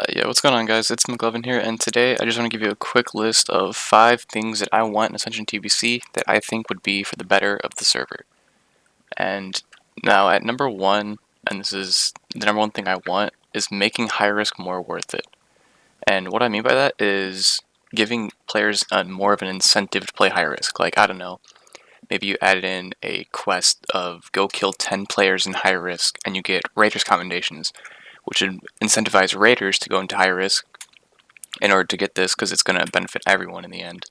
Yeah, what's going on, guys? It's McLovin here, and today I just want to give you a quick list of 5 things that I want in Ascension TBC that I think would be for the better of the server. And now, at number one, and this is the number one thing I want, is making high risk more worth it. And what I mean by that is giving players more of an incentive to play high risk. Like, I don't know, maybe you added in a quest of go kill 10 players in high risk, and you get Raiders commendations, which would incentivize Raiders to go into high risk in order to get this because it's going to benefit everyone in the end.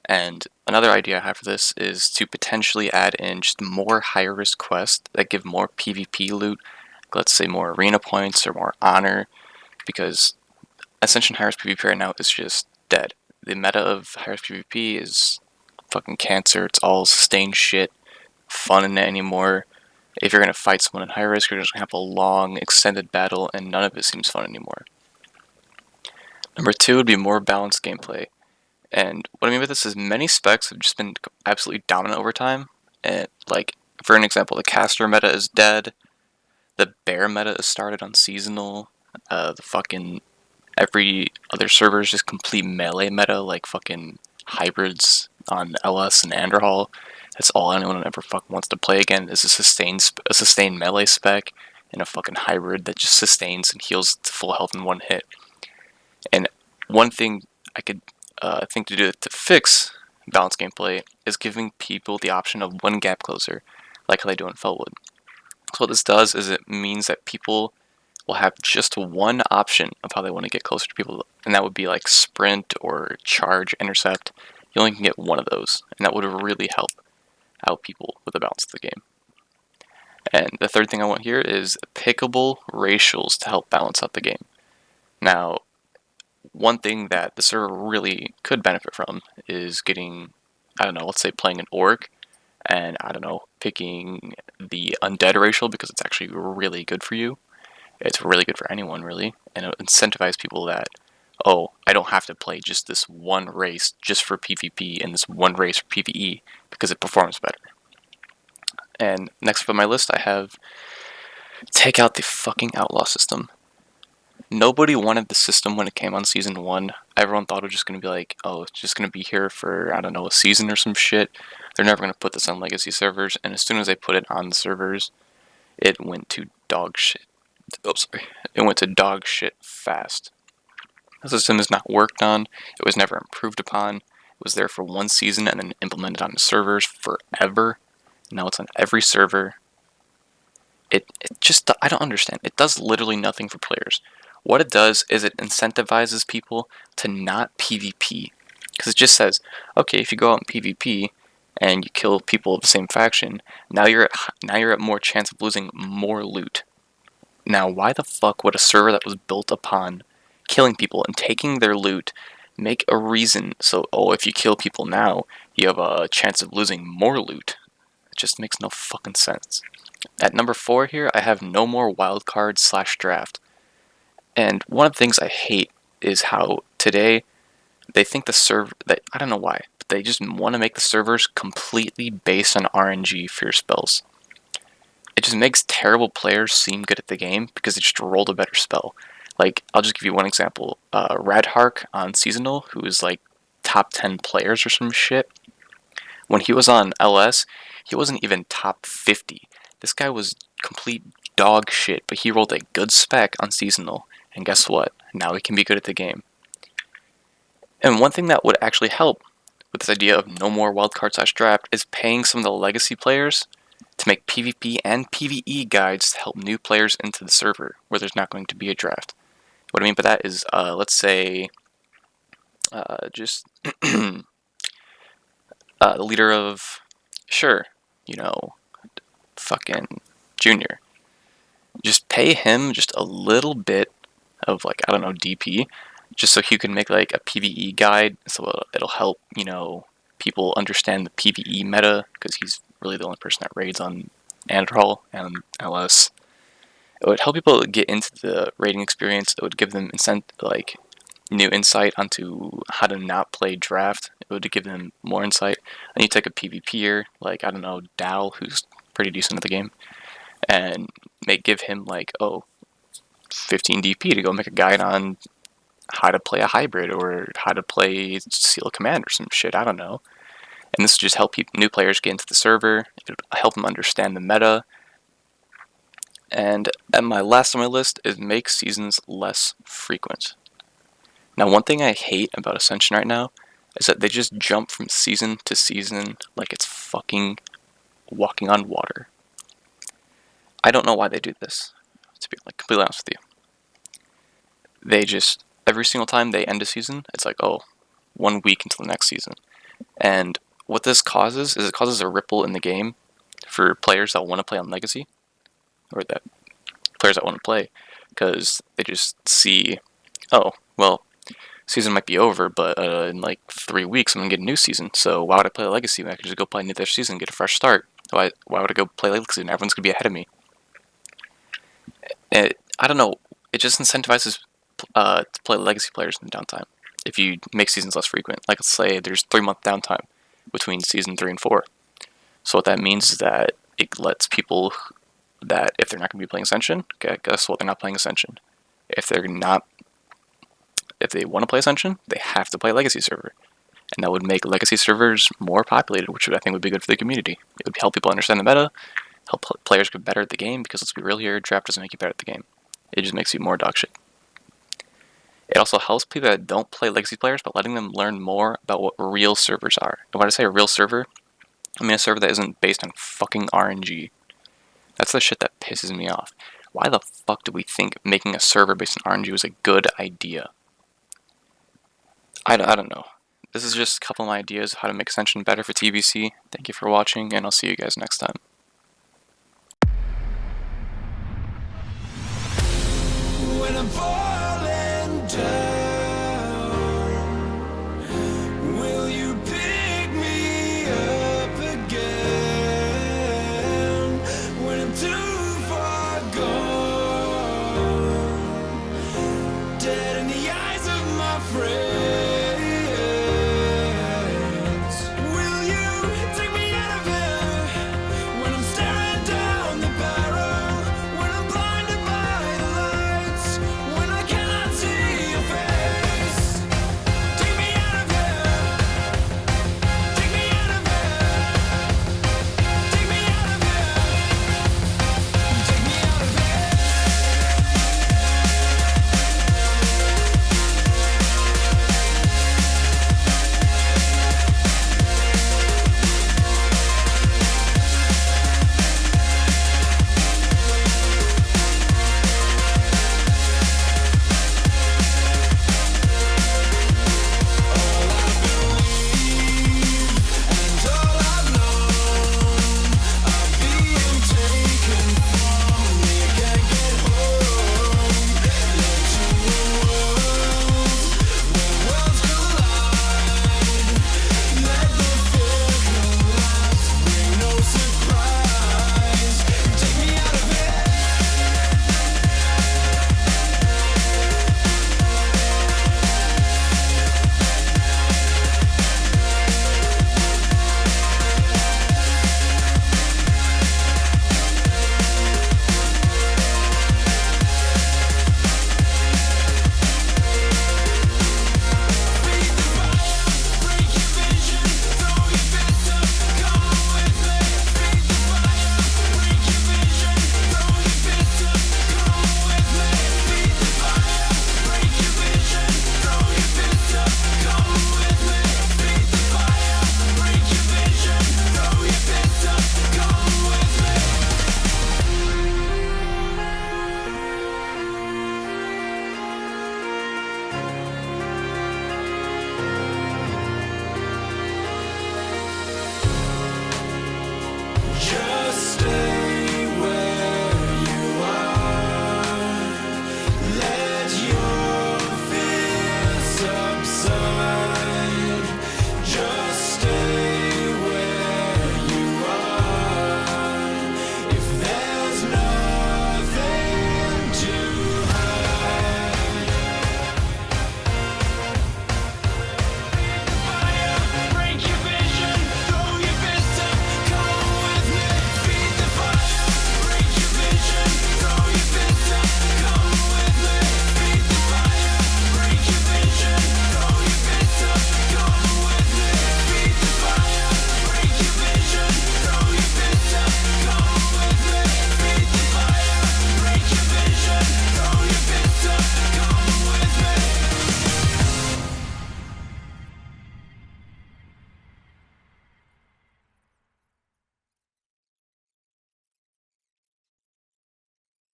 And another idea I have for this is to potentially add in just more higher risk quests that give more PvP loot, let's say more arena points or more honor, because Ascension high risk PvP right now is just dead. The meta of high risk PvP is fucking cancer. It's all sustained shit, fun in it anymore. If you're going to fight someone in high risk, you're just going to have a long, extended battle, and none of it seems fun anymore. Number two would be more balanced gameplay. And what I mean by this is many specs have just been absolutely dominant over time. And like, for an example, the caster meta is dead. The bear meta is started on seasonal. The fucking every other server is just complete melee meta, like fucking hybrids on LS and Androhol. That's all anyone ever fucking wants to play again is a sustained melee spec and a fucking hybrid that just sustains and heals to full health in one hit. And one thing I could think to do to fix balanced gameplay is giving people the option of one gap closer, like how they do in Felwood. So what this does is it means that people will have just one option of how they want to get closer to people, and that would be like sprint or charge, intercept. You only can get one of those, and that would really help out people with the balance of the game. And the third thing I want here is pickable racials to help balance out the game. Now, one thing that the server really could benefit from is getting, I don't know, let's say playing an orc, and I don't know, picking the undead racial because it's actually really good for you. It's really good for anyone, really, and it incentivizes people that, oh, I don't have to play just this one race just for PvP and this one race for PvE because it performs better. And next up on my list, I have take out the fucking outlaw system. Nobody wanted the system when it came on season 1. Everyone thought it was just going to be like, oh, it's just going to be here for, I don't know, a season or some shit. They're never going to put this on legacy servers, and as soon as they put it on the servers, it went to dog shit. Oh, sorry. It went to dog shit fast. The system is not worked on. It was never improved upon. It was there for one season and then implemented on the servers forever. Now it's on every server. It just, I don't understand. It does literally nothing for players. What it does is it incentivizes people to not PvP. Because it just says, okay, if you go out in PvP and you kill people of the same faction, now you're at more chance of losing more loot. Now, why the fuck would a server that was built upon killing people and taking their loot make a reason so, oh, if you kill people now, you have a chance of losing more loot? It just makes no fucking sense. At number 4 here, I have no more wildcard/draft. And one of the things I hate is how today they think the server, that I don't know why, but they just want to make the servers completely based on RNG for your spells. It just makes terrible players seem good at the game because they just rolled a better spell. Like, I'll just give you one example. Radhark on Seasonal, who is like top 10 players or some shit, when he was on LS, he wasn't even top 50. This guy was complete dog shit, but he rolled a good spec on Seasonal, and guess what? Now he can be good at the game. And one thing that would actually help with this idea of no more wildcard/draft is paying some of the legacy players to make PvP and PvE guides to help new players into the server where there's not going to be a draft. What I mean by that is, let's say, just the leader of, sure, you know, fucking Junior. Just pay him just a little bit of, like, I don't know, DP, just so he can make like a PvE guide, so it'll help, you know, people understand the PvE meta, because he's really the only person that raids on Androhol and LS. It would help people get into the raiding experience. It would give them like new insight onto how to not play draft. It would give them more insight. And you take a PvPer, like, I don't know, Dal, who's pretty decent at the game, and give him like, oh, 15 DP to go make a guide on how to play a hybrid or how to play Seal Command or some shit. I don't know. And this will just help new players get into the server. It'll help them understand the meta. And at my last on my list is make seasons less frequent. Now, one thing I hate about Ascension right now is that they just jump from season to season like it's fucking walking on water. I don't know why they do this, to be like completely honest with you. They just, every single time they end a season, it's like, oh, 1 week until the next season. And what this causes is it causes a ripple in the game for players that want to play on Legacy, or that players that want to play, because they just see, oh, well, season might be over, but in like 3 weeks I'm gonna get a new season. So why would I play Legacy when I could just go play another season, get a fresh start? Why would I go play Legacy when everyone's gonna be ahead of me? I don't know. It just incentivizes to play Legacy players in downtime. If you make seasons less frequent, like let's say there's 3-month downtime between season 3 and 4. So what that means is that it lets people that if they're not going to be playing Ascension, okay, guess what? They're not playing Ascension. If they want to play Ascension, they have to play Legacy server, and that would make Legacy servers more populated, which I think would be good for the community. It would help people understand the meta, help players get better at the game. Because let's be real here, draft doesn't make you better at the game. It just makes you more dog shit. It also helps people that don't play Legacy players by letting them learn more about what real servers are. And when I say a real server, I mean a server that isn't based on fucking RNG. That's the shit that pisses me off. Why the fuck do we think making a server based on RNG was a good idea? I don't know. This is just a couple of my ideas of how to make Ascension better for TBC. Thank you for watching, and I'll see you guys next time. When I'm